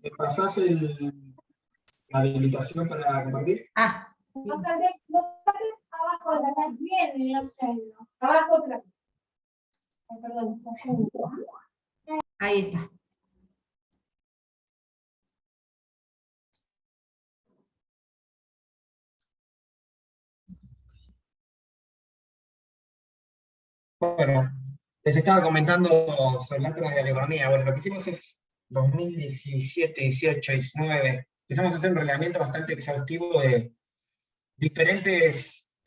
¿Me pasás la habilitación para compartir? Los saltes abajo de la red, bien en el centro. Abajo otra vez. Perdón, Ahí está. Bueno, les estaba comentando sobre las de la economía. Bueno, lo que hicimos es 2017, 18, 19. Empezamos a hacer un relevamiento bastante exhaustivo de diferentes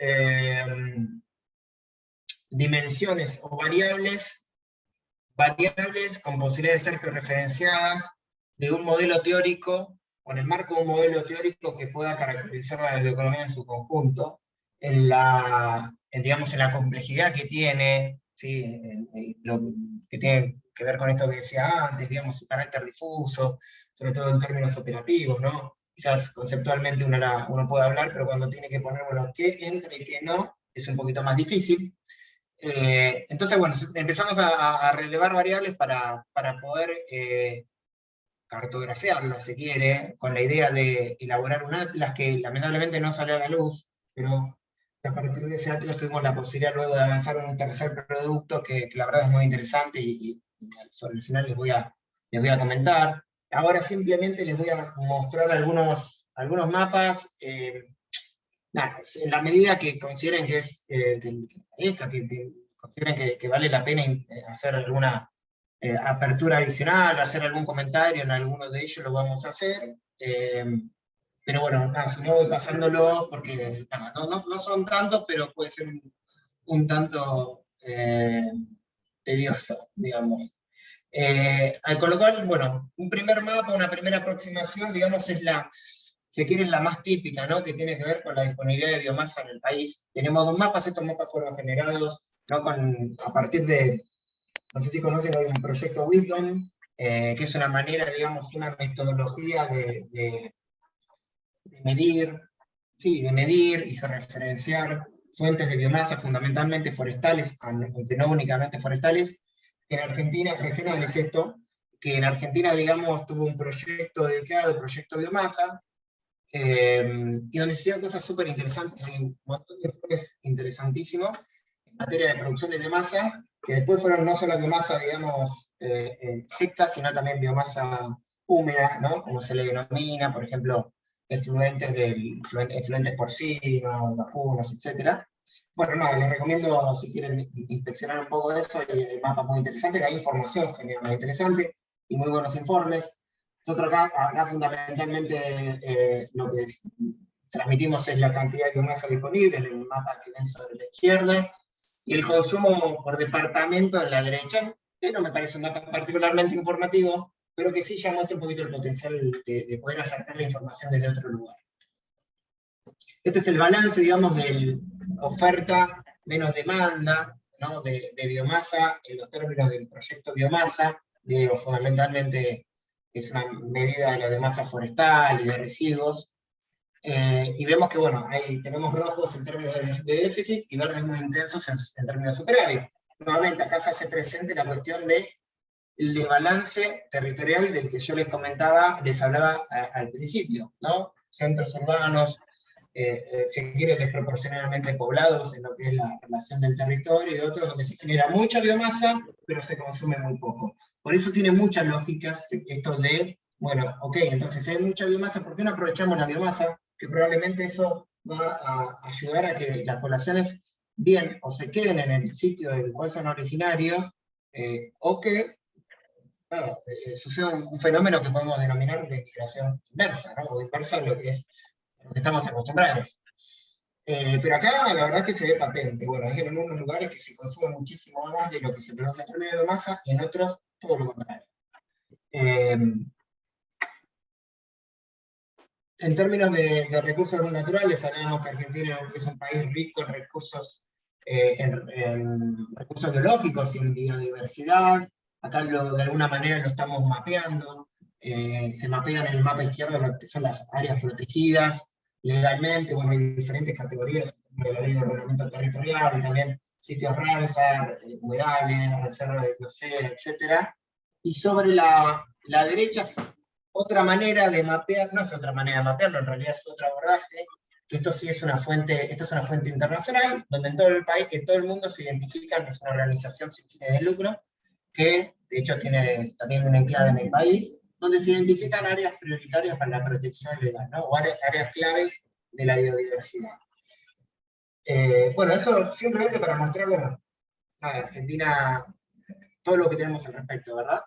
dimensiones o variables con posibilidades de ser georreferenciadas de un modelo teórico, o en el marco de un modelo teórico que pueda caracterizar la economía en su conjunto, digamos, en la complejidad que tiene, ¿sí? Lo que tiene que ver con esto que decía antes, digamos, su carácter difuso, sobre todo en términos operativos, ¿no? Quizás conceptualmente uno puede hablar, pero cuando tiene que poner, bueno, qué entra y qué no, es un poquito más difícil. Entonces, bueno, empezamos a relevar variables para poder cartografiarlas, si quiere, con la idea de elaborar un atlas que lamentablemente no salió a la luz, pero a partir de ese atlas tuvimos la posibilidad luego de avanzar en un tercer producto que la verdad es muy interesante y sobre el final les voy a comentar. Ahora simplemente les voy a mostrar algunos mapas, en la medida que consideren que consideren que vale la pena hacer alguna apertura adicional, hacer algún comentario en alguno de ellos, lo vamos a hacer. Pero bueno, nada, si no voy pasándolo, porque nada, no son tantos, pero puede ser un tanto tedioso, digamos. Con lo cual, bueno, un primer mapa, una primera aproximación, digamos, es si quieren, la más típica, ¿no? Que tiene que ver con la disponibilidad de biomasa en el país. Tenemos dos mapas, estos mapas fueron generados, ¿no? A partir de, no sé si conocen, hay un proyecto Wisdom, que es una manera, digamos, una metodología de medir y georreferenciar fuentes de biomasa, fundamentalmente forestales, aunque no únicamente forestales. En Argentina, regional es esto, que en Argentina, digamos, tuvo un proyecto dedicado al proyecto biomasa, y donde se hicieron cosas súper interesantes, hay un montón de informes interesantísimos en materia de producción de biomasa, que después fueron no solo biomasa, digamos, seca, sino también biomasa húmeda, ¿no? Como se le denomina, por ejemplo, efluentes porcinos, vacunos, etc. Bueno, no, les recomiendo, si quieren inspeccionar un poco de eso, hay mapas muy interesantes, hay información general muy interesante, y muy buenos informes. Nosotros acá fundamentalmente lo que transmitimos es la cantidad de biomasa disponible, en el mapa que ven sobre la izquierda, y el consumo por departamento en la derecha, que no me parece un mapa particularmente informativo, pero que sí ya muestra un poquito el potencial de poder acercar la información desde otro lugar. Este es el balance, digamos, de oferta menos demanda, ¿no? de biomasa en los términos del proyecto biomasa, fundamentalmente es una medida de la biomasa forestal y de residuos, y vemos que, bueno, ahí tenemos rojos en términos de déficit y verdes muy intensos en términos de superávit. Nuevamente, acá se hace presente la cuestión del balance territorial del que yo les hablaba al principio, ¿no? Centros urbanos, se quiere desproporcionalmente poblados en lo que es la relación del territorio, y otros donde se genera mucha biomasa, pero se consume muy poco. Por eso tiene muchas lógicas esto de, bueno, ok, entonces si hay mucha biomasa, ¿por qué no aprovechamos la biomasa? Que probablemente eso va a ayudar a que las poblaciones bien o se queden en el sitio del cual son originarios, o que suceda un fenómeno que podemos denominar de migración inversa, ¿no? O inversa lo que estamos acostumbrados. Pero acá la verdad es que se ve patente. Bueno, hay en algunos lugares que se consume muchísimo más de lo que se produce en términos de biomasa, y en otros todo lo contrario. En términos de recursos naturales, sabemos que Argentina es un país rico en recursos, recursos biológicos y en biodiversidad. Acá de alguna manera lo estamos mapeando. Se mapean en el mapa izquierdo lo que son las áreas protegidas legalmente. Bueno, hay diferentes categorías de la ley de ordenamiento territorial, y también sitios Ramsar, humedales, reservas de biosfera, etc. Y sobre la derecha, Otra manera de mapear, no es otra manera de mapearlo, en realidad es otro abordaje, que esto sí es una fuente, esto es una fuente internacional, donde en todo el país, en todo el mundo se identifican, es una organización sin fines de lucro, que de hecho tiene también un enclave en el país, donde se identifican áreas prioritarias para la protección legal, ¿no? O áreas claves de la biodiversidad. Bueno, eso simplemente para mostrar, bueno, a Argentina, todo lo que tenemos al respecto, ¿verdad?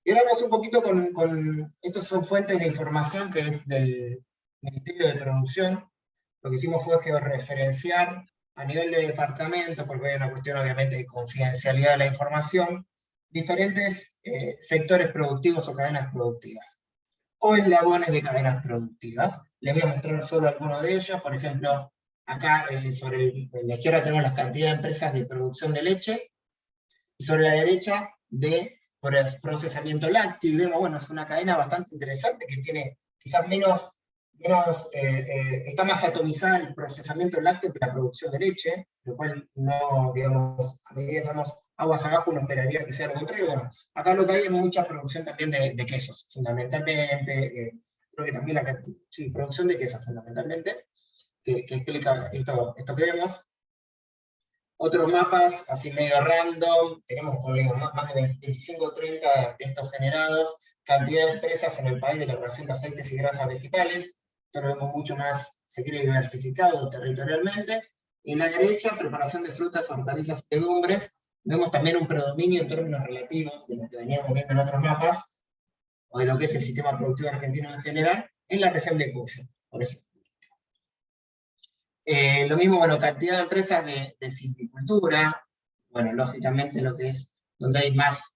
Y ahora vamos un poquito con, estos son fuentes de información que es del Ministerio de Producción. Lo que hicimos fue georreferenciar a nivel de departamento, porque hay una cuestión obviamente de confidencialidad de la información, diferentes sectores productivos o cadenas productivas, o eslabones de cadenas productivas. Les voy a mostrar solo algunos de ellos. Por ejemplo, acá sobre la izquierda tenemos las cantidades de empresas de producción de leche, y sobre la derecha de procesamiento lácteo, y vemos, bueno, es una cadena bastante interesante que tiene quizás está más atomizada el procesamiento lácteo que la producción de leche, lo cual no, digamos, a medida que vamos aguas abajo uno esperaría que sea lo contrario. Bueno, acá lo que hay es mucha producción también de quesos, fundamentalmente, creo que también sí, producción de quesos fundamentalmente, que explica esto que vemos. Otros mapas, así medio random, tenemos, como digo, más de 25 o 30 de estos generados, cantidad de empresas en el país de elaboración de aceites y grasas vegetales, esto lo vemos mucho más, se quiere diversificado territorialmente. En la derecha, preparación de frutas, hortalizas y legumbres, vemos también un predominio en términos relativos de lo que veníamos viendo en otros mapas, o de lo que es el sistema productivo argentino en general, en la región de Cuyo, por ejemplo. Lo mismo, bueno, cantidad de empresas de silvicultura, bueno, lógicamente lo que es, donde hay más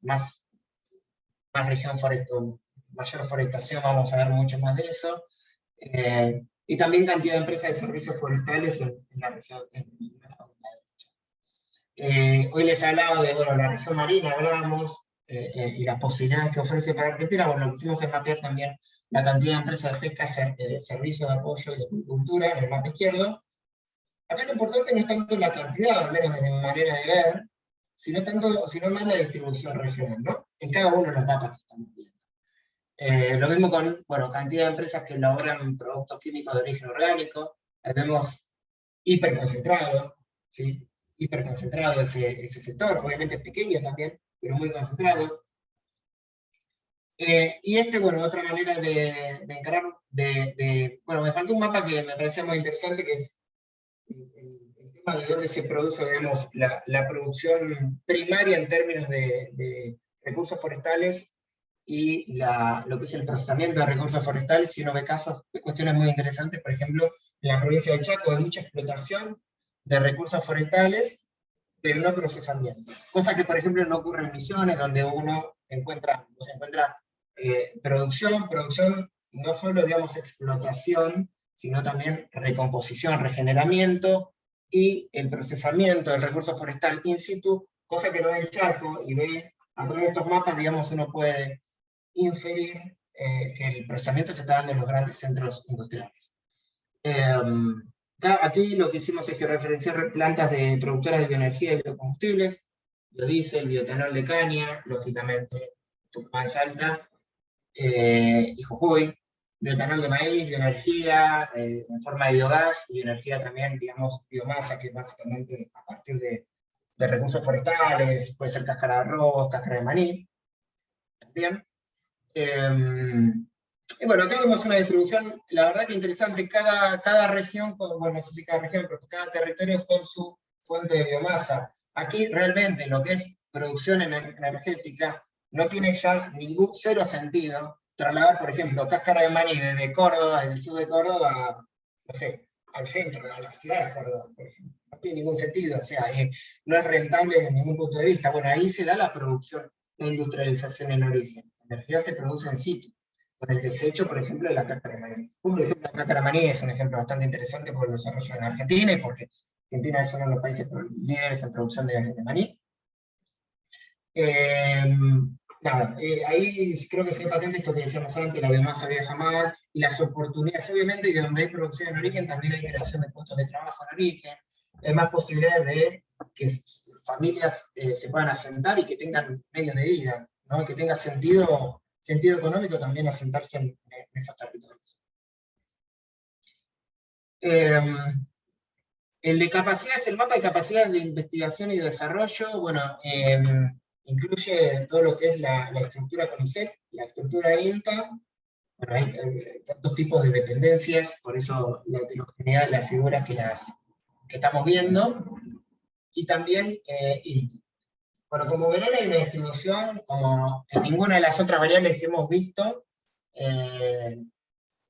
región forestal, mayor forestación, vamos a ver mucho más de eso. Y también cantidad de empresas de servicios forestales en la región, en la derecha. Hoy les he hablado de, bueno, la región marina, hablábamos, y las posibilidades que ofrece para Argentina. Bueno, lo que hicimos es mapear también la cantidad de empresas de pesca, servicios de apoyo y de agricultura en el mapa izquierdo. Acá lo importante no es tanto la cantidad, al menos desde mi manera de ver, sino más la distribución regional, ¿no? En cada uno de los mapas que estamos viendo. Lo mismo con, bueno, cantidad de empresas que elaboran productos químicos de origen orgánico. Ahí vemos hiperconcentrado, ¿sí? Hiperconcentrado ese sector, obviamente es pequeño también, pero muy concentrado. Y bueno, otra manera de encarar, bueno, me faltó un mapa que me parecía muy interesante, que es el tema de dónde se produce, digamos, la producción primaria en términos de recursos forestales y lo que es el procesamiento de recursos forestales. Si uno ve casos, cuestiones muy interesantes, por ejemplo, en la provincia de Chaco hay mucha explotación de recursos forestales, pero no procesamiento. Cosa que, por ejemplo, no ocurre en Misiones, donde uno se encuentra producción, no solo, digamos, explotación, sino también recomposición, regeneramiento y el procesamiento del recurso forestal in situ, cosa que no ve en Chaco, y ve a través de estos mapas, digamos, uno puede inferir que el procesamiento se está dando en los grandes centros industriales. Aquí lo que hicimos es referenciar plantas de productoras de bioenergía y biocombustibles, biodiesel, bioetanol de caña, lógicamente Tucumán, Salta, y Jujuy, bioetanol de maíz, bioenergía en forma de biogás, y bioenergía también, digamos, biomasa, que básicamente a partir de recursos forestales, puede ser cáscara de arroz, cáscara de maní, también. Y bueno, acá vemos una distribución, la verdad que interesante, cada región, bueno, no sé si cada región, pero cada territorio con su fuente de biomasa. Aquí realmente lo que es producción energética no tiene ya cero sentido trasladar, por ejemplo, cáscara de maní desde Córdoba, desde el sur de Córdoba, no sé, al centro, a la ciudad de Córdoba, por ejemplo. No tiene ningún sentido, o sea, no es rentable desde ningún punto de vista. Bueno, ahí se da la producción, la industrialización en origen. La energía se produce en situ, con el desecho, por ejemplo, de la cáscara de maní. Por ejemplo, la cáscara de maní es un ejemplo bastante interesante por el desarrollo en Argentina y porque Argentina es uno de los países líderes en producción de maní. Ahí creo que sería patente esto que decíamos antes, la biomasa viaja mal, y las oportunidades, obviamente que donde hay producción en origen también hay creación de puestos de trabajo en origen, hay más posibilidades de que familias se puedan asentar y que tengan medios de vida, ¿no? Que tenga sentido sentido económico también asentarse en esos territorios. El de capacidades, el mapa de capacidades de investigación y desarrollo, bueno, incluye todo lo que es la estructura CONICET, la estructura INTA. Bueno, hay dos tipos de dependencias, por eso la heterogeneidad de las figuras que estamos viendo, y también INTI. Bueno, como verán, hay una distribución, como en ninguna de las otras variables que hemos visto,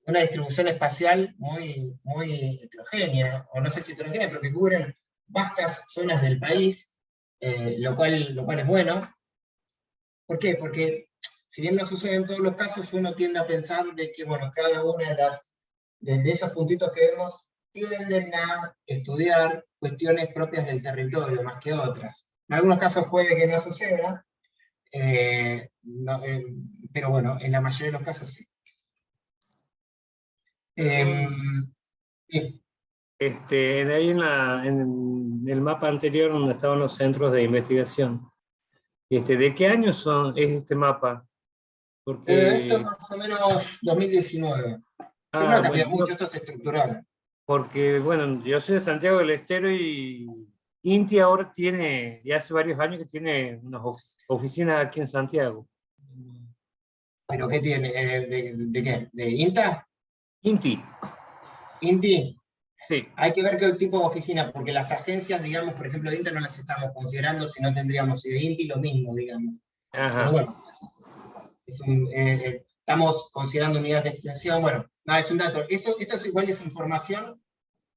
una distribución espacial muy, muy heterogénea, o no sé si heterogénea, pero que cubren vastas zonas del país, lo cual es bueno. ¿Por qué? Porque si bien no sucede en todos los casos, uno tiende a pensar de que, bueno, cada una de esos puntitos que vemos tienden a estudiar cuestiones propias del territorio más que otras. En algunos casos puede que no suceda, pero bueno, en la mayoría de los casos sí. Sí. De ahí en el mapa anterior donde estaban los centros de investigación. ¿De qué año es este mapa? Esto es Porque, más o menos 2019. Pero no ha cambiado bueno, mucho, esto es estructural. porque, bueno, yo soy de Santiago del Estero y INTI ahora tiene, ya hace varios años que tiene unas oficinas aquí en Santiago. ¿Pero qué tiene? ¿De qué? ¿De INTA? INTI, ¿INTI? sí. Hay que ver qué tipo de oficina, porque las agencias, digamos, por ejemplo, de INTA no las estamos considerando si no tendríamos, y de INTI lo mismo, digamos. Pero Ajá. bueno, estamos considerando unidades de extensión, bueno, nada, es un dato. Esto es igual, es información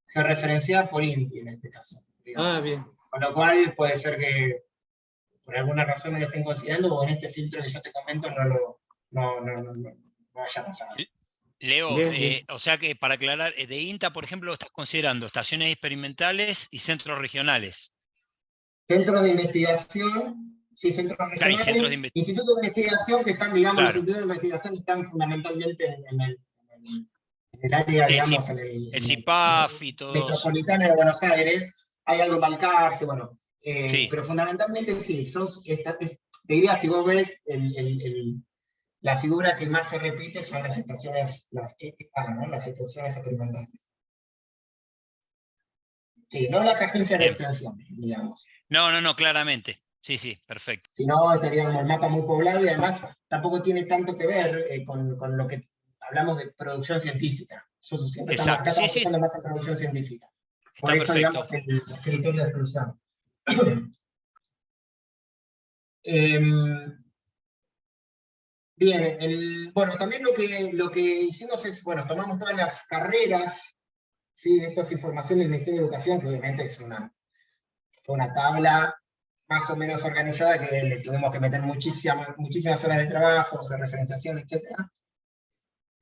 georreferenciada por INTI en este caso, digamos. Bien. Con lo cual puede ser que por alguna razón no lo estén considerando, o en este filtro que yo te comento no haya pasado. Leo, Bien, bien. o sea que para aclarar, de INTA, por ejemplo, estás considerando estaciones experimentales y centros regionales. Centros de investigación, sí, centros Claro, y centros regionales, de investigación. institutos de investigación que están, digamos, los Claro. institutos de investigación están fundamentalmente en el área, Sí, digamos, el CIPAF y todo eso. metropolitana de Buenos Aires, hay algo en Balcarce, bueno, Sí, pero fundamentalmente sí, te diría, si vos ves la figura que más se repite son las estaciones, las EPA, ¿no? Las estaciones experimentales. Sí, no las agencias de bien. extensión, digamos. No, claramente. Sí, perfecto. Si no, estaríamos el mapa muy poblado y además tampoco tiene tanto que ver con lo que hablamos de producción científica. Nosotros siempre Exacto. acá estamos Sí, pensando más en producción científica. Por está eso, perfecto. digamos, el criterio de exclusión. Bien, bueno, también lo que hicimos es, bueno, tomamos todas las carreras, ¿sí? Esto es información del Ministerio de Educación, que obviamente fue una tabla más o menos organizada que le tuvimos que meter muchísimas horas de trabajo, georreferenciación, etc.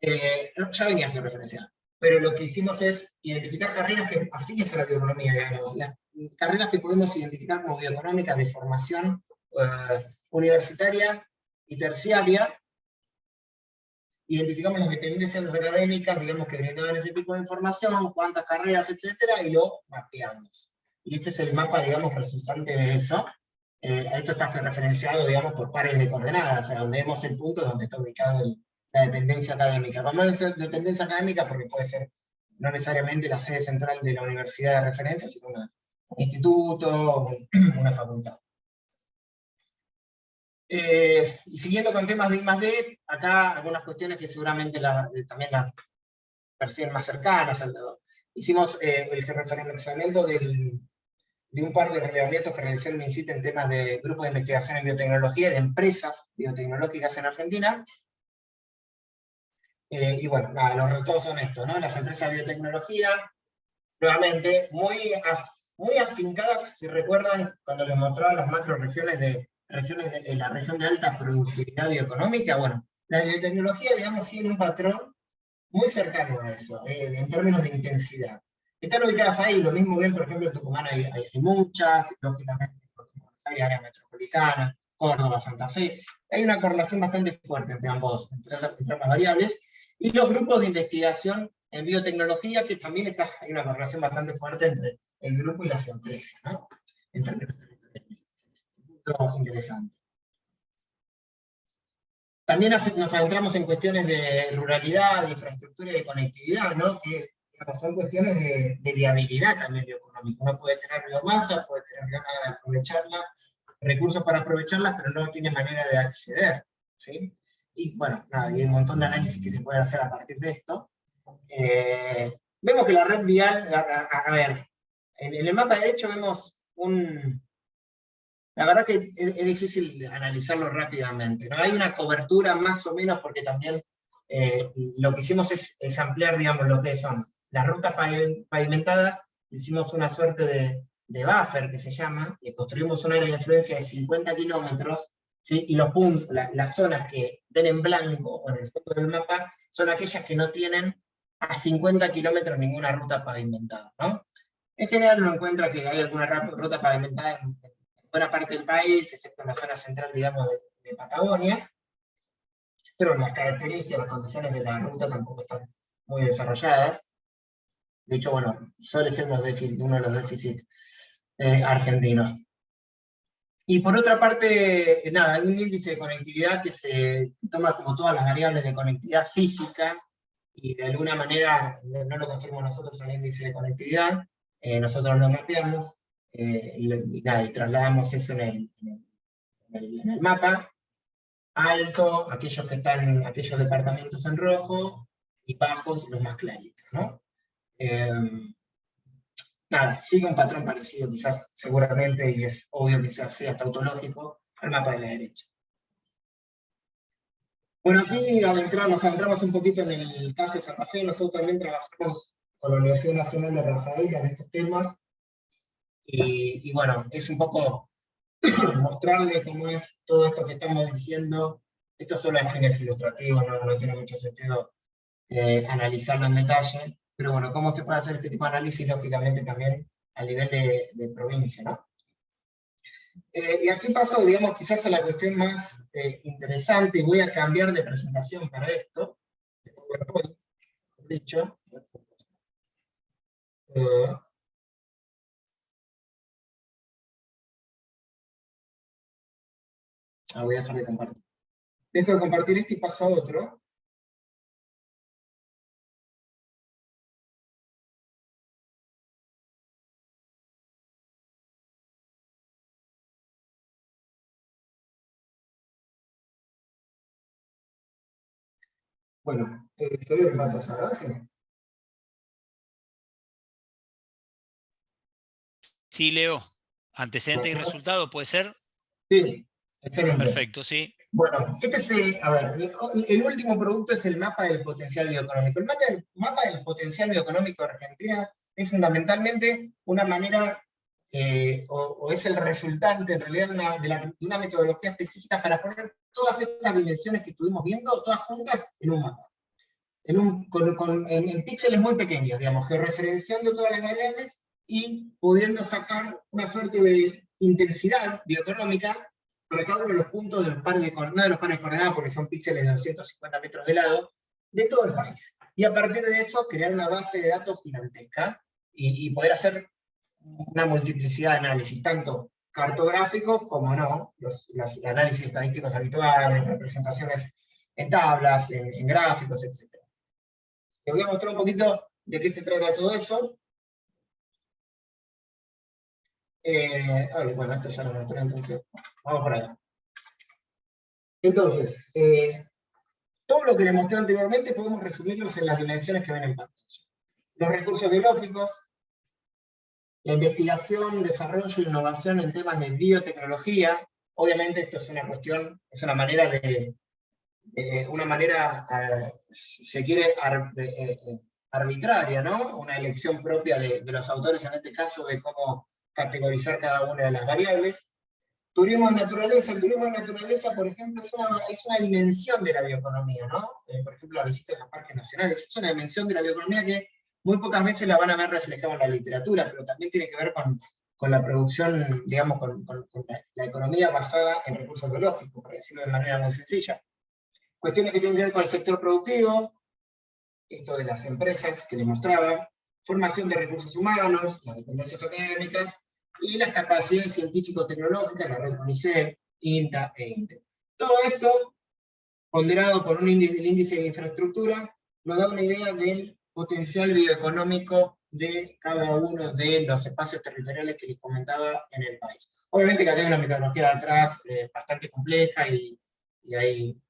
Ya venía georreferenciada, pero lo que hicimos es identificar carreras que afines a la bioeconomía, digamos, las carreras que podemos identificar como bioeconómicas de formación universitaria y terciaria. Identificamos las dependencias académicas, digamos, que brindaban ese tipo de información, cuántas carreras, etcétera, y lo mapeamos. Y este es el mapa, digamos, resultante de eso. Esto está referenciado, digamos, por pares de coordenadas, o sea, donde vemos el punto donde está ubicada la dependencia académica. Vamos a decir dependencia académica porque puede ser no necesariamente la sede central de la universidad de referencia, sino un instituto, una facultad. Y siguiendo con temas de I+D, acá algunas cuestiones que seguramente también las perciben más cercanas. Hicimos el referenciamiento de un par de relevamientos que realizó el MINCIT en temas de grupos de investigación en biotecnología y de empresas biotecnológicas en Argentina. Y bueno, nada, los resultados son estos, ¿no? Las empresas de biotecnología, nuevamente, muy afincadas, si recuerdan, cuando les mostraban las macroregiones de la región de alta productividad bioeconómica, bueno, la biotecnología, digamos, sigue un patrón muy cercano a eso, en términos de intensidad. Están ubicadas ahí, lo mismo ven, por ejemplo, en Tucumán hay muchas, lógicamente, en Buenos Aires, área metropolitana, Córdoba, Santa Fe, hay una correlación bastante fuerte entre ambas variables, y los grupos de investigación en biotecnología, que también hay una correlación bastante fuerte entre el grupo y las empresas, ¿no? En términos territoriales. Punto interesante. También nos adentramos en cuestiones de ruralidad, de infraestructura y de conectividad, ¿no? Que digamos, son cuestiones de viabilidad también bioeconómica. Uno puede tener biomasa, puede tener ganas de aprovecharla, recursos para aprovecharla, pero no tiene manera de acceder, ¿sí? Y bueno, nada, y hay un montón de análisis que se pueden hacer a partir de esto. Vemos que la red vial, a ver, en el mapa de hecho vemos la verdad que es difícil analizarlo rápidamente, ¿no? Hay una cobertura más o menos porque también lo que hicimos es ampliar, digamos, lo que son las rutas pavimentadas, hicimos una suerte de buffer que se llama, le construimos un área de influencia de 50 kilómetros, ¿sí? Y los puntos, las zonas que ven en blanco o en el fondo del mapa son aquellas que no tienen a 50 kilómetros ninguna ruta pavimentada, ¿no? En general uno encuentra que hay alguna ruta pavimentada en buena parte del país, excepto en la zona central, digamos, de Patagonia, pero las características, las condiciones de la ruta tampoco están muy desarrolladas. De hecho, bueno, suele ser uno de los déficits argentinos. Y por otra parte, nada, hay un índice de conectividad que toma como todas las variables de conectividad física, y de alguna manera no lo construimos nosotros el índice de conectividad, nosotros lo mapeamos, y trasladamos eso en el mapa. Alto, aquellos departamentos en rojo, y bajos, los más claritos, ¿no? Nada, sigue un patrón parecido, quizás, seguramente, y es obvio que sea hasta autológico, al mapa de la derecha. Bueno, aquí nos adentramos un poquito en el caso de Santa Fe. Nosotros también trabajamos con la Universidad Nacional de Rafaela en estos temas, y bueno, es un poco mostrarle cómo es todo esto que estamos diciendo. Esto solo a fines ilustrativos, no tiene mucho sentido analizarlo en detalle, pero bueno, cómo se puede hacer este tipo de análisis, lógicamente también a nivel de provincia, ¿no? Y aquí paso, digamos, quizás a la cuestión más interesante, y voy a cambiar de presentación para esto, de PowerPoint, mejor dicho. Voy a dejar de compartir. Dejo de compartir esto y paso a otro. Bueno, se ve en pantalla, ¿verdad? Sí. Sí, Leo. Antecedente y Gracias. resultado, ¿puede ser? Sí, excelente. Perfecto, sí. Bueno, a ver, el último producto es el mapa del potencial bioeconómico. El mapa del potencial bioeconómico de Argentina es fundamentalmente una manera, o es el resultante en realidad de una metodología específica para poner todas estas dimensiones que estuvimos viendo, todas juntas en un mapa. En píxeles muy pequeños, digamos, georreferenciando todas las variables y pudiendo sacar una suerte de intensidad bioeconómica para cada uno de los puntos del par de coordenadas, no de los pares de coordenadas, porque son píxeles de 250 metros de lado, de todo el país. Y a partir de eso, crear una base de datos gigantesca y poder hacer una multiplicidad de análisis, tanto cartográficos como no, los análisis estadísticos habituales, representaciones en tablas, en gráficos, etc. Les voy a mostrar un poquito de qué se trata todo eso. Bueno, esto ya lo mostré, entonces vamos por acá. Entonces, todo lo que les mostré anteriormente podemos resumirlos en las dimensiones que ven en pantalla. Los recursos biológicos, la investigación, desarrollo e innovación en temas de biotecnología. Obviamente esto es una cuestión, es una manera si se quiere, arbitraria, ¿no? Una elección propia de los autores en este caso de cómo categorizar cada una de las variables. Turismo de naturaleza. El turismo de naturaleza, por ejemplo, es una dimensión de la bioeconomía, ¿no? Por ejemplo, las visitas a parques nacionales es una dimensión de la bioeconomía que muy pocas veces la van a ver reflejada en la literatura, pero también tiene que ver con la producción, digamos, con la economía basada en recursos biológicos, para decirlo de manera muy sencilla. Cuestiones que tienen que ver con el sector productivo, esto de las empresas que les mostraba, formación de recursos humanos, las dependencias académicas, y las capacidades científico-tecnológicas, la red CONICET, INTA e INTE. Todo esto ponderado por un índice, el índice de infraestructura, nos da una idea del potencial bioeconómico de cada uno de los espacios territoriales que les comentaba en el país. Obviamente que acá hay una metodología atrás bastante compleja y hay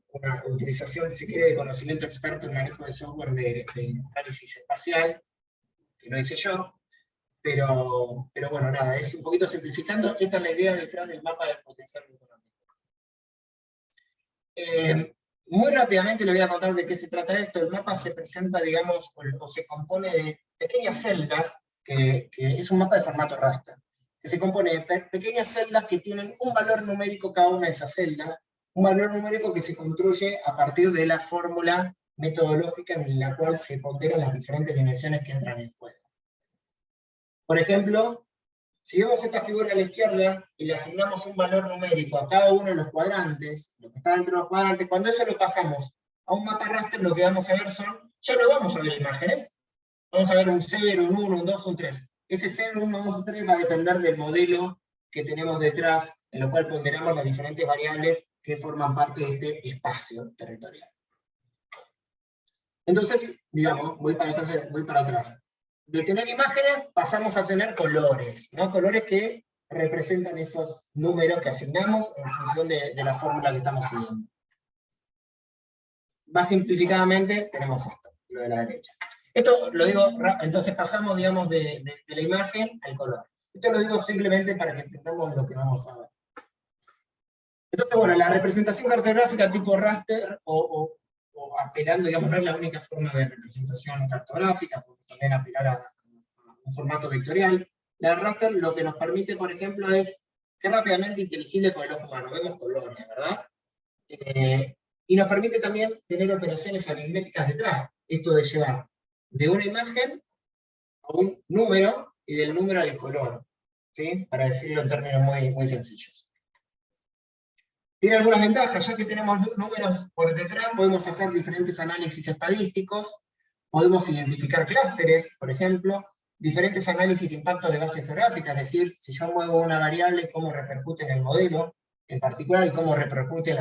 una utilización, si quiere, de conocimiento experto en manejo de software de análisis espacial, que no hice yo, pero bueno, nada, es un poquito simplificando, esta es la idea detrás del mapa del potencial bioeconómico. Muy rápidamente le voy a contar de qué se trata esto. El mapa se presenta, digamos, o se compone de pequeñas celdas, que es un mapa de formato raster, que se compone de pequeñas celdas que tienen un valor numérico cada una de esas celdas, un valor numérico que se construye a partir de la fórmula metodológica en la cual se ponderan las diferentes dimensiones que entran en juego. Por ejemplo, si vemos esta figura a la izquierda y le asignamos un valor numérico a cada uno de los cuadrantes, lo que está dentro de los cuadrantes, cuando eso lo pasamos a un mapa raster, lo que vamos a ver ya no vamos a ver imágenes, vamos a ver un 0, un 1, un 2, un 3. Ese 0, 1, 2, 3 va a depender del modelo que tenemos detrás, en lo cual ponderamos las diferentes variables que forman parte de este espacio territorial. Entonces, digamos, voy para atrás. De tener imágenes pasamos a tener colores, ¿no? Colores que representan esos números que asignamos en función de la fórmula que estamos siguiendo. Más simplificadamente tenemos esto, lo de la derecha. Esto lo digo, entonces pasamos, digamos, de la imagen al color. Esto lo digo simplemente para que entendamos lo que vamos a ver. Entonces, bueno, la representación cartográfica tipo raster, o apelando, digamos, no es la única forma de representación cartográfica, porque también apelar a un formato vectorial. La raster lo que nos permite, por ejemplo, es que es rápidamente inteligible con el ojo humano, vemos colores, ¿verdad? Y nos permite también tener operaciones aritméticas detrás, esto de llevar de una imagen a un número, y del número al color, ¿sí? Para decirlo en términos muy, muy sencillos. Tiene algunas ventajas, ya que tenemos números por detrás, podemos hacer diferentes análisis estadísticos, podemos identificar clústeres, por ejemplo, diferentes análisis de impacto de base geográfica, es decir, si yo muevo una variable, cómo repercute en el modelo, en particular, y cómo repercute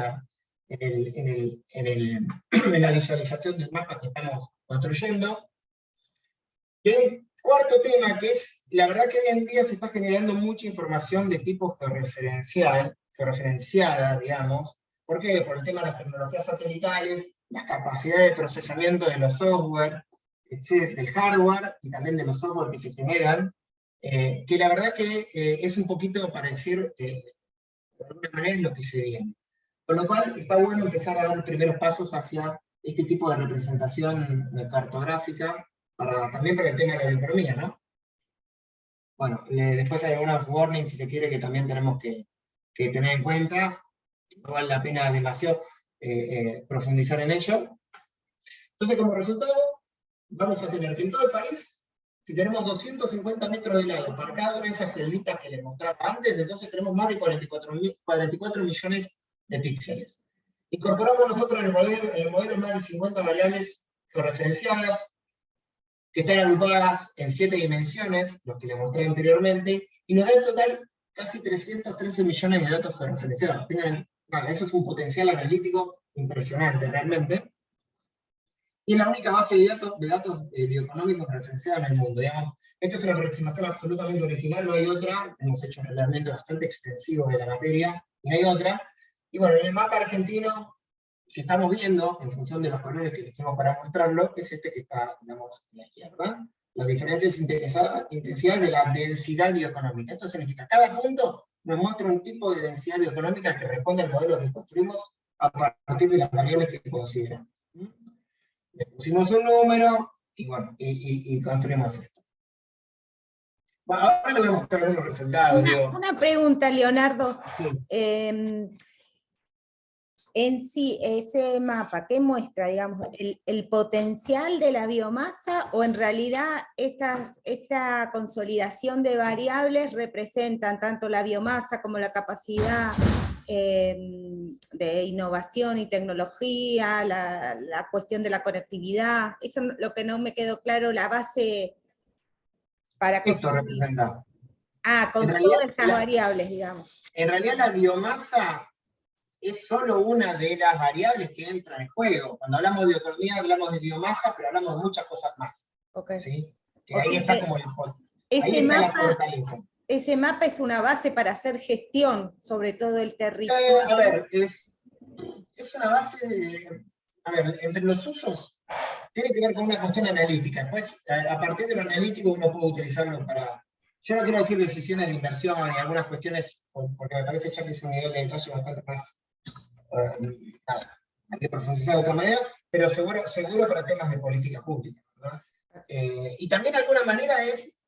en la visualización del mapa que estamos construyendo. Y el cuarto tema, que es, la verdad que hoy en día se está generando mucha información de tipo georreferenciada, digamos. ¿Por qué? Por el tema de las tecnologías satelitales, las capacidades de procesamiento de los software, del hardware y también de los software que se generan, que la verdad que es un poquito para decir, de alguna manera, lo que se viene. Con lo cual está bueno empezar a dar los primeros pasos hacia este tipo de representación cartográfica, también para el tema de la bioeconomía, ¿no? Bueno, después hay algunas warnings, si se quiere, que también tenemos que tener en cuenta. No vale la pena demasiado profundizar en ello. Entonces, como resultado, vamos a tener que en todo el país, si tenemos 250 metros de lado para cada una de esas celditas que les mostraba antes, entonces tenemos más de 44 millones de píxeles. Incorporamos nosotros en el modelo más de 50 variables georreferenciadas, que están agrupadas en 7 dimensiones, los que les mostré anteriormente, y nos da en total casi 313 millones de datos georreferenciados. Eso es un potencial analítico impresionante, realmente. Y es la única base de datos bioeconómicos referenciada en el mundo. Digamos, esta es una aproximación absolutamente original, no hay otra. Hemos hecho un reglamento bastante extensivo de la materia, y no hay otra. Y bueno, en el mapa argentino que estamos viendo, en función de los colores que elegimos para mostrarlo, es este que está, digamos, a la izquierda. Las diferencias intensidades de la densidad bioeconómica. Esto significa, cada punto nos muestra un tipo de densidad bioeconómica que responde al modelo que construimos a partir de las variables que consideran. Le pusimos un número, y bueno, y construimos esto. Bueno, ahora les voy a mostrar algunos resultados. Una pregunta, Leonardo. Sí. En sí, ese mapa, ¿qué muestra, digamos, el potencial de la biomasa, o en realidad esta consolidación de variables representan tanto la biomasa como la capacidad de innovación y tecnología, la cuestión de la conectividad? Eso es lo que no me quedó claro, la base para Esto representa. con todas estas variables, digamos. En realidad la biomasa es solo una de las variables que entra en juego. Cuando hablamos de bioeconomía hablamos de biomasa, pero hablamos de muchas cosas más. Ok. ¿Sí? Que O ahí sea está que como ahí ese está la mapa, fortaleza. ese mapa es una base para hacer gestión sobre todo el territorio. A ver, es una base de, a ver, entre los usos tiene que ver con una cuestión analítica. Después, a partir de lo analítico uno puede utilizarlo para, yo no quiero decir decisiones de inversión y algunas cuestiones, porque me parece ya que es un nivel de detalle bastante más, nada, hay que profundizar de otra manera, pero seguro para temas de política pública, ¿verdad? Y también de alguna manera es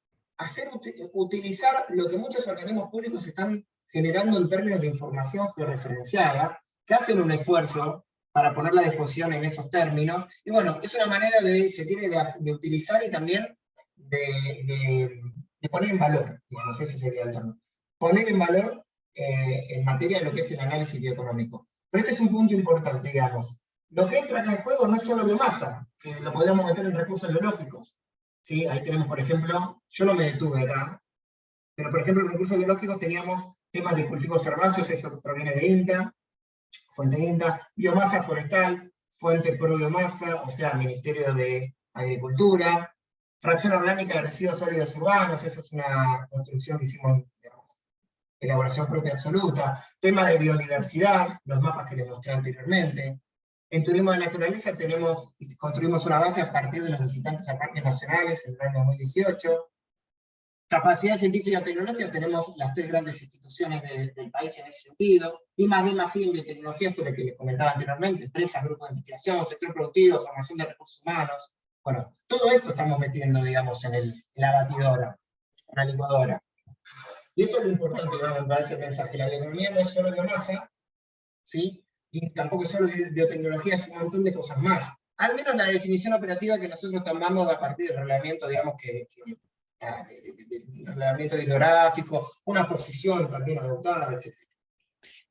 utilizar lo que muchos organismos públicos están generando en términos de información georreferenciada, que hacen un esfuerzo para ponerla a disposición en esos términos, y bueno, es una manera de utilizar y también de poner en valor, digamos, ese sería el término. Poner en valor en materia de lo que es el análisis bioeconómico. Pero este es un punto importante, digamos. Lo que entra acá en juego no es solo biomasa, que lo podríamos meter en recursos biológicos. ¿Sí? Ahí tenemos, por ejemplo, yo no me detuve acá, pero por ejemplo en recursos biológicos teníamos temas de cultivos herbáceos, eso proviene de INTA, fuente INTA, biomasa forestal, fuente pro biomasa, o sea, Ministerio de Agricultura, fracción orgánica de residuos sólidos urbanos, eso es una construcción que hicimos, digamos, elaboración propia absoluta, tema de biodiversidad, los mapas que les mostré anteriormente. En turismo de naturaleza construimos una base a partir de los visitantes a parques nacionales en el año 2018. Capacidad científica y tecnológica, tenemos las 3 grandes instituciones del país en ese sentido, I+D+I en biotecnología, esto es lo que les comentaba anteriormente, empresas, grupos de investigación, sector productivo, formación de recursos humanos. Bueno, todo esto estamos metiendo, digamos, en la batidora, en la licuadora. Y eso es lo importante, digamos, para ese mensaje. La bioeconomía no es solo biomasa, ¿sí? Y tampoco es solo biotecnología, es un montón de cosas más. Al menos la definición operativa que nosotros tomamos a partir del reglamento, digamos, del reglamento bibliográfico, una posición también adoptada, etc.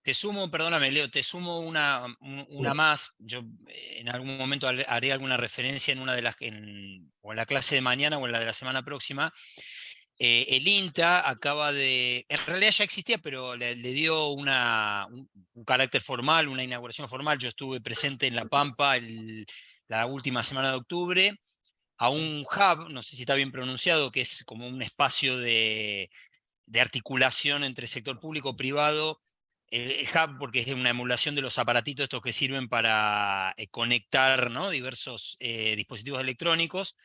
Te sumo, perdóname, Leo, te sumo una Sí. más. Yo en algún momento haré alguna referencia en una de las, o en la clase de mañana o en la de la semana próxima. El INTA acaba de, en realidad ya existía, pero le dio un carácter formal, una inauguración formal. Yo estuve presente en La Pampa la última semana de octubre, a un hub, no sé si está bien pronunciado, que es como un espacio de articulación entre sector público y privado. El hub, porque es una emulación de los aparatitos estos que sirven para conectar, ¿no?, diversos dispositivos electrónicos,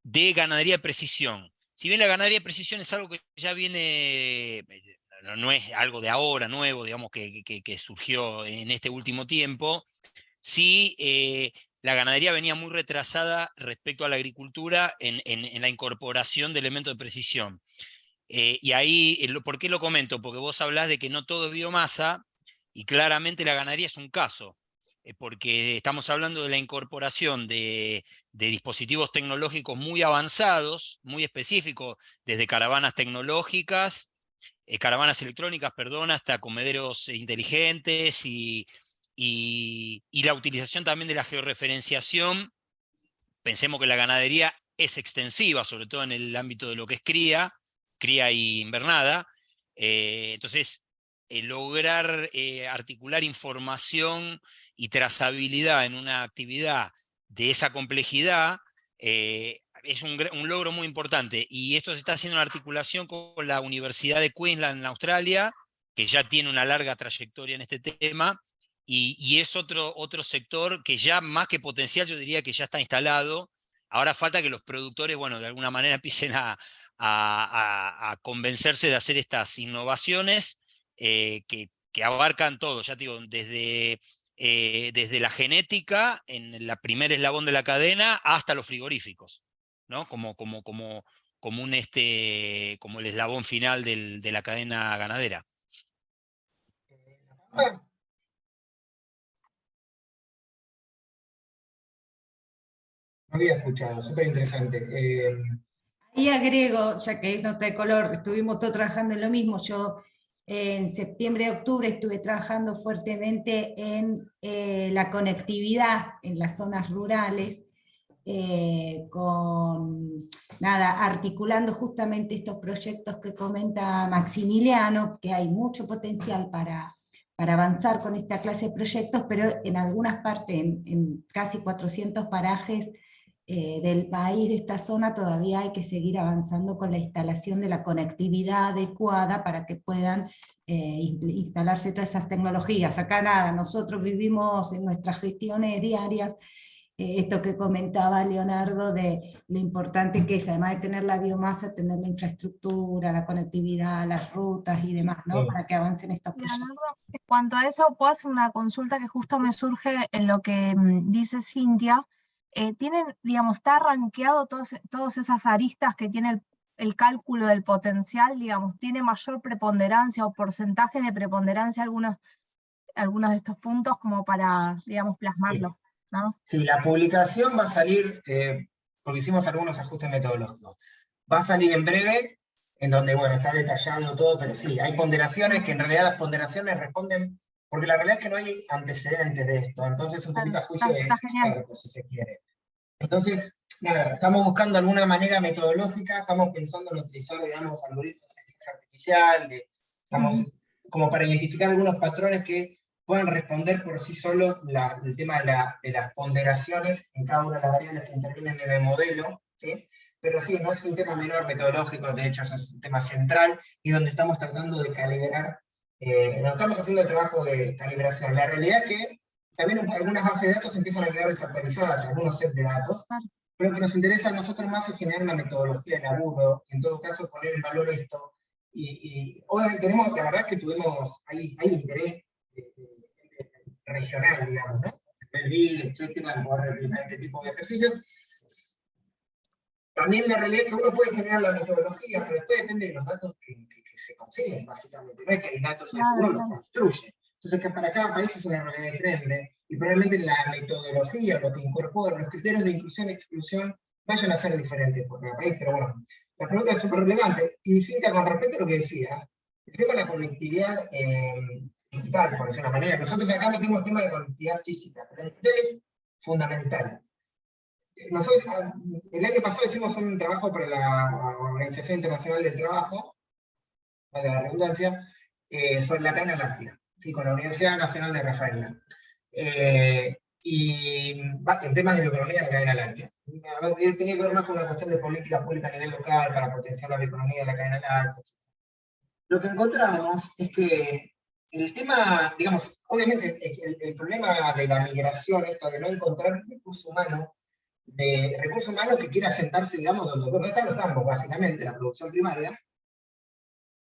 de ganadería de precisión. Si bien la ganadería de precisión es algo que ya viene, no es algo de ahora, nuevo, digamos, que surgió en este último tiempo, sí, la ganadería venía muy retrasada respecto a la agricultura en la incorporación de elementos de precisión. Y ahí, ¿por qué lo comento? Porque vos hablás de que no todo es biomasa, y claramente la ganadería es un caso, porque estamos hablando de la incorporación de dispositivos tecnológicos muy avanzados, muy específicos, desde caravanas tecnológicas, caravanas electrónicas, perdón, hasta comederos inteligentes y la utilización también de la georreferenciación. Pensemos que la ganadería es extensiva, sobre todo en el ámbito de lo que es cría y invernada. Entonces, lograr articular información y trazabilidad en una actividad de esa complejidad es un logro muy importante. Y esto se está haciendo en articulación con la Universidad de Queensland en Australia, que ya tiene una larga trayectoria en este tema, y es otro sector que ya más que potencial, yo diría que ya está instalado. Ahora falta que los productores, bueno, de alguna manera empiecen a convencerse de hacer estas innovaciones que abarcan todo, ya te digo, desde la genética, en la primer eslabón de la cadena, hasta los frigoríficos, ¿no? Como el eslabón final de la cadena ganadera. No había escuchado, súper interesante. Y agrego, ya que es nota de color, estuvimos todos trabajando en lo mismo. Yo en septiembre, octubre estuve trabajando fuertemente en la conectividad en las zonas rurales, articulando justamente estos proyectos que comenta Maximiliano, que hay mucho potencial para para avanzar con esta clase de proyectos, pero en algunas partes, en casi 400 parajes del país, de esta zona, todavía hay que seguir avanzando con la instalación de la conectividad adecuada para que puedan instalarse todas esas tecnologías. Acá nada, nosotros vivimos en nuestras gestiones diarias, esto que comentaba Leonardo de lo importante que es, además de tener la biomasa, tener la infraestructura, la conectividad, las rutas y demás, ¿no? Para que avancen estos proyectos. Leonardo, en cuanto a eso, puedo hacer una consulta que justo me surge en lo que dice Cintia. Tienen, digamos, está rankeado todas esas aristas que tiene el cálculo del potencial, digamos, tiene mayor preponderancia o porcentaje de preponderancia algunos de estos puntos como para, digamos, plasmarlo, ¿no? Sí, la publicación va a salir, porque hicimos algunos ajustes metodológicos, va a salir en breve, en donde, bueno, está detallado todo, pero sí, hay ponderaciones que en realidad las ponderaciones responden, porque la realidad es que no hay antecedentes de esto, entonces un poquito a juicio de expertos, si se quiere. Entonces, nada, estamos buscando alguna manera metodológica, estamos pensando en utilizar, digamos, algoritmos de inteligencia artificial, como para identificar algunos patrones que puedan responder por sí solos el tema de las ponderaciones en cada una de las variables que intervienen en el modelo, ¿sí? Pero sí, no es un tema menor metodológico, de hecho es un tema central, y donde estamos tratando de calibrar, donde estamos haciendo el trabajo de calibración. La realidad es que también algunas bases de datos empiezan a quedar desactualizadas, algunos sets de datos, pero lo que nos interesa a nosotros más es generar una metodología de laburo, en todo caso poner en valor esto, y obviamente tenemos, la verdad que hay interés regional, digamos, ¿no? Berlín, etcétera, en poder replicar este tipo de ejercicios. También la realidad es que uno puede generar la metodología, pero después depende de los datos que se consiguen, básicamente. No es que hay datos, uno los construye. Entonces, que para cada país es una realidad diferente, y probablemente la metodología, lo que incorpora, los criterios de inclusión y exclusión, vayan a ser diferentes por cada país, pero bueno, la pregunta es súper relevante. Y Cintia, con respecto a lo que decías, el tema de la conectividad digital, por decir una manera, nosotros acá metimos el tema de conectividad física, pero la digital es fundamental. Nosotros el año pasado hicimos un trabajo para la Organización Internacional del Trabajo, para la redundancia, sobre la cadena láctea, ¿sí? Con la Universidad Nacional de Rafaela. Y en temas de bioeconomía de la cadena láctea. Tenía que ver más con una cuestión de política pública a nivel local para potenciar la bioeconomía de la cadena láctea, etc. Lo que encontramos es que el tema, digamos, obviamente el problema de la migración, esto de no encontrar recurso humano que quiera asentarse, digamos, donde están los campos, básicamente, la producción primaria,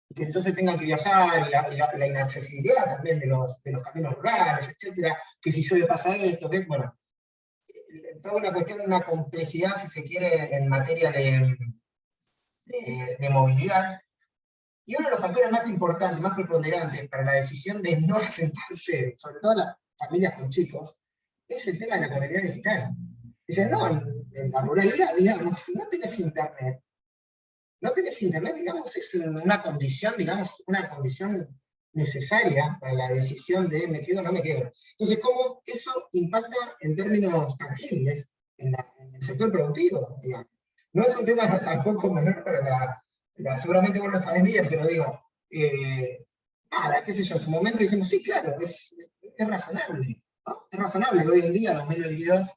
y que entonces tengan que viajar, la inaccesibilidad también de los caminos rurales, etcétera, que si llueve pasa esto, que, bueno, toda una cuestión, una complejidad, si se quiere, en materia de movilidad. Y uno de los factores más importantes, más preponderantes para la decisión de no asentarse, sobre todo las familias con chicos, es el tema de la conectividad digital. Dicen, no, en la ruralidad, digamos, si no tenés internet, digamos, es una condición, digamos, una condición necesaria para la decisión de me quedo o no me quedo. Entonces, ¿cómo eso impacta en términos tangibles en el sector productivo? Digamos? No es un tema tampoco menor para seguramente vos lo sabés bien, pero digo, nada, qué sé yo, en su momento dijimos, sí, claro, es razonable, ¿no? Es razonable que hoy en día, 2022,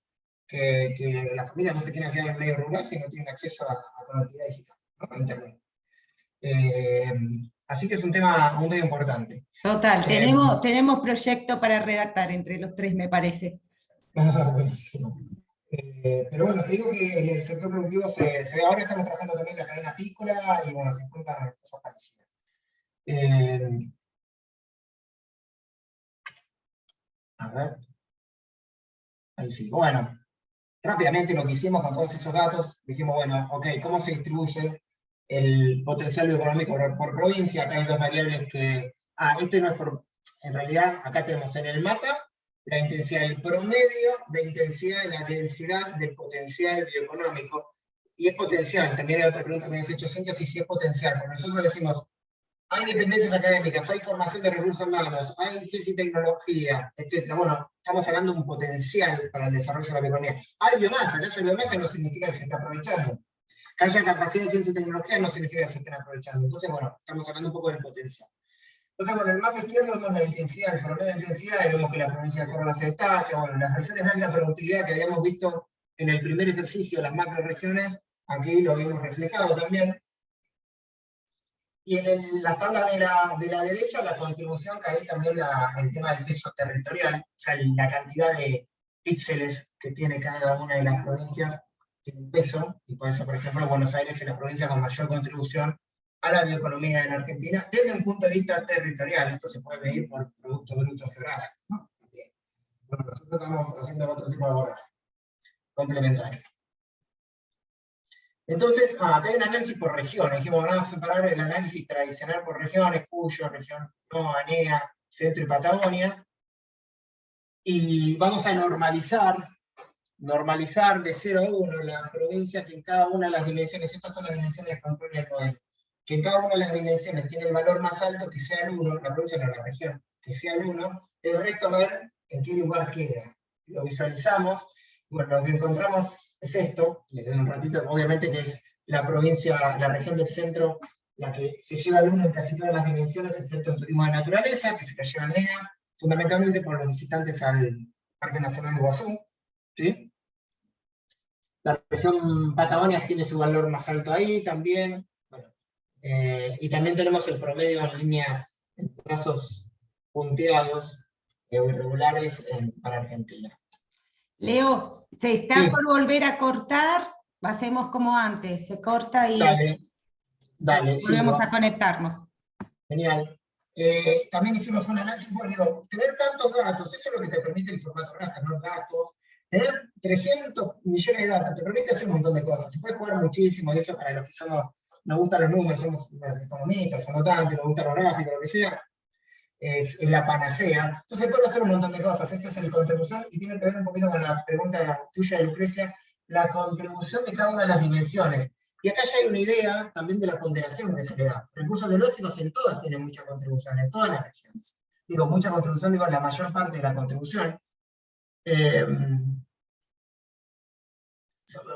que las familias no se quieran quedar en el medio rural si no tienen acceso a conectividad digital, ¿no? A internet. Así que es un tema muy importante. Total, tenemos proyecto para redactar entre los tres, me parece. Buenísimo. Pero bueno, te digo que en el sector productivo ahora estamos trabajando también en la cadena apícola y bueno, se encuentran cosas parecidas. A ver. Ahí sí. Bueno, rápidamente lo que hicimos con todos esos datos, dijimos, bueno, ok, ¿cómo se distribuye el potencial bioeconómico por provincia? Acá hay dos variables que... no es en realidad, acá tenemos en el mapa la intensidad, el promedio de intensidad de la densidad del potencial bioeconómico. Y es potencial, también hay otra pregunta que me has hecho, Cintia, si es potencial, porque nosotros decimos, hay dependencias académicas, hay formación de recursos humanos, hay ciencia y tecnología, etc. Bueno, estamos hablando de un potencial para el desarrollo de la bioeconomía. Hay biomasa, que haya biomasa no significa que se está aprovechando. Que haya capacidad de ciencia y tecnología no significa que se estén aprovechando. Entonces, bueno, estamos hablando un poco del potencial. Entonces, bueno, en el mapa izquierdo vemos la intensidad, el promedio de intensidad, y vemos que la provincia de Córdoba se destaca, bueno, las regiones de alta productividad que habíamos visto en el primer ejercicio, las macroregiones, aquí lo vimos reflejado también. Y en las tablas de la derecha, la contribución, que ahí también el tema del peso territorial, o sea, la cantidad de píxeles que tiene cada una de las provincias, tiene un peso, y por eso, por ejemplo, Buenos Aires es la provincia con mayor contribución a la bioeconomía en Argentina, desde un punto de vista territorial. Esto se puede medir por Producto Bruto Geográfico, ¿no? También. Bueno, nosotros estamos haciendo otro tipo de abordaje complementario. Entonces, acá hay un análisis por regiones. Dijimos, vamos a separar el análisis tradicional por regiones, Cuyo, región no, ANEA, Centro y Patagonia. Y vamos a normalizar de 0 a 1 las provincias que en cada una de las dimensiones, estas son las dimensiones que compone el modelo, que en cada una de las dimensiones tiene el valor más alto, que sea el 1, la provincia no, la región, que sea el 1, el resto a ver en qué lugar queda. Lo visualizamos. Bueno, lo que encontramos es esto, les doy un ratito, obviamente que es la provincia, la región del centro, la que se lleva el 1 en casi todas las dimensiones, excepto en turismo de naturaleza, que se la lleva NEA, fundamentalmente por los visitantes al Parque Nacional de Iguazú, ¿sí? La región Patagonia tiene su valor más alto ahí también, bueno, y también tenemos el promedio en líneas, en trazos punteados o irregulares para Argentina. Leo, se está Sí. por volver a cortar, hacemos como antes, se corta y Dale, volvemos sigo. a conectarnos. Genial. También hicimos un análisis, bueno, digo, tener tantos datos, eso es lo que te permite el formato raster, ¿no? Datos. Tener 300 millones de datos te permite hacer un montón de cosas. Se puede jugar muchísimo, y eso para los que nos gustan los números, somos economistas, o no tanto, nos gustan los gráficos, lo que sea, es la panacea. Entonces puede hacer un montón de cosas. Esta es la contribución, y tiene que ver un poquito con la pregunta tuya de Lucrecia, la contribución de cada una de las dimensiones. Y acá ya hay una idea también de la ponderación que se le da. Recursos biológicos en todas tienen mucha contribución, en todas las regiones. Digo, mucha contribución, digo, la mayor parte de la contribución.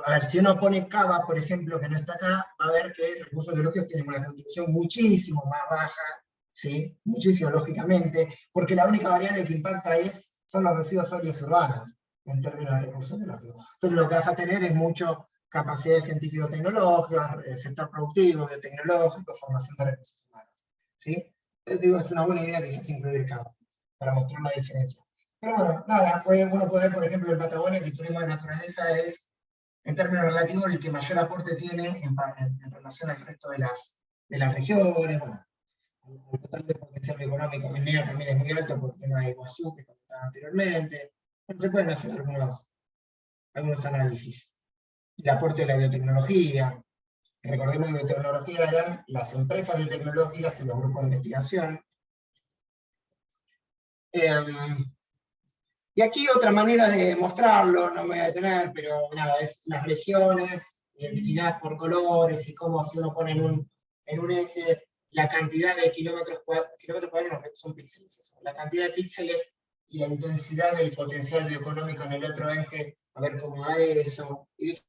A ver, si uno pone Cava, por ejemplo, que no está acá, va a ver que recursos biológicos tienen una contribución muchísimo más baja, ¿sí? Muchísimo, lógicamente, porque la única variable que impacta son los residuos sólidos urbanos, en términos de recursos biológicos. Pero lo que vas a tener es mucho capacidades científico-tecnológicas, sector productivo, biotecnológico, formación de recursos humanos, ¿sí? Entonces, digo, es una buena idea quizás incluir Cava, para mostrar la diferencia. Pero bueno, nada, uno puede ver, por ejemplo, en Patagonia, que el turismo de naturaleza es, en términos relativos, el que mayor aporte tiene en relación al resto de las regiones. Bueno, el total de potencial económico en NEA también es muy alto por el tema de Iguazú, que comentaba anteriormente. Bueno, se pueden hacer algunos análisis. El aporte de la biotecnología. Recordemos que biotecnología eran las empresas biotecnológicas y los grupos de investigación. Y aquí otra manera de mostrarlo, no me voy a detener, pero nada, es las regiones identificadas por colores y cómo si uno pone en un eje la cantidad de kilómetros cuadrados, no, son píxeles, la cantidad de píxeles y la intensidad del potencial bioeconómico en el otro eje, a ver cómo da eso. Y